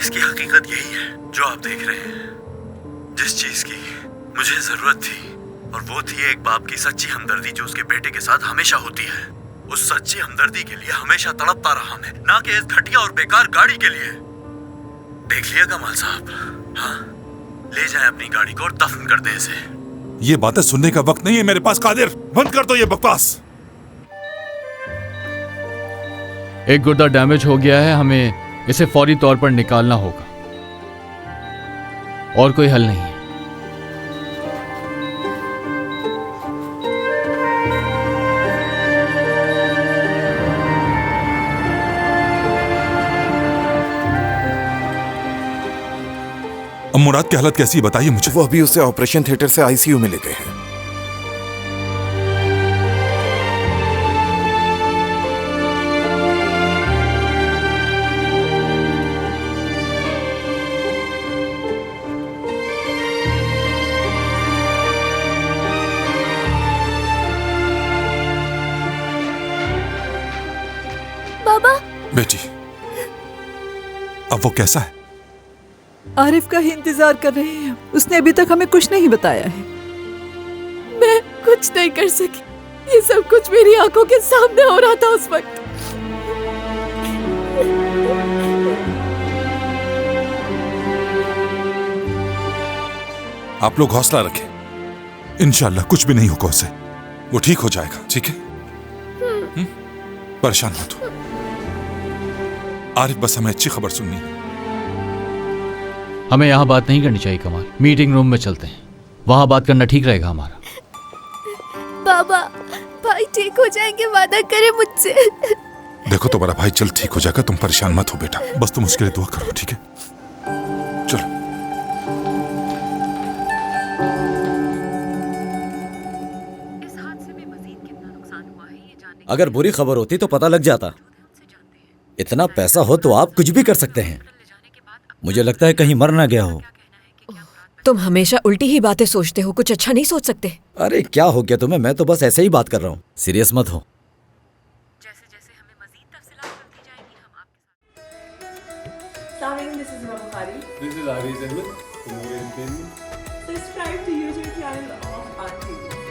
इसकी हकीकत यही है जो आप देख रहे हैं। जिस चीज की मुझे जरूरत थी, और वो थी एक बाप की सच्ची हमदर्दी जो उसके बेटे के साथ हमेशा होती है। उस सच्ची हमदर्दी के लिए हमेशा तड़पता रहा मैं, ना कि इस घटिया और बेकार गाड़ी के लिए। देख लिया कमाल साहब, हाँ, ले जाएं अपनी गाड़ी को और दफन कर दें इसे। ये बातें सुनने का वक्त नहीं है मेरे पास कादिर, बंद कर दो ये बकवास। एक गुर्दा डैमेज हो गया है, हमें इसे फौरी तौर पर निकालना होगा, और कोई हल नहीं है। अब मुराद की हालत कैसी है बताइए मुझे। वो अभी उसे ऑपरेशन थिएटर से आईसीयू में ले गए हैं। बाबा, बेटी, अब वो कैसा है? आरिफ का ही इंतजार कर रहे हैं। उसने अभी तक हमें कुछ नहीं बताया है। मैं कुछ नहीं कर सकी। ये सब कुछ मेरी आंखों के सामने हो रहा था उस वक्त। आप लोग हौसला रखें, इंशाल्लाह कुछ भी नहीं होगा उसे। वो ठीक हो जाएगा, ठीक है? परेशान मत हो आरिफ, बस हमें अच्छी खबर सुननी है। हमें यहाँ बात नहीं करनी चाहिए कमाल, मीटिंग रूम में चलते हैं, वहां बात करना ठीक रहेगा हमारा। बाबा, भाई ठीक हो जाएंगे, वादा करे मुझसे। देखो तुम्हारा भाई जल्द ठीक हो जाएगा, तुम परेशान मत हो बेटा, बस तुम उसके लिए दुआ करो, ठीक है? चलो। अगर बुरी खबर होती तो पता लग जाता। इतना पैसा हो तो आप कुछ भी कर सकते हैं। मुझे लगता है कहीं मर ना गया हो। तुम हमेशा उल्टी ही बातें सोचते हो, कुछ अच्छा नहीं सोच सकते। अरे क्या हो गया तुम्हें? मैं तो बस ऐसे ही बात कर रहा हूँ, सीरियस मत हो। जैसे जैसे हमें मजीद तफसीलात मिलती जाएंगी हम आपके This is Imam Bukhari. This is Aris Ahmed from Orient Film. Subscribe to YouTube channel of Auntie.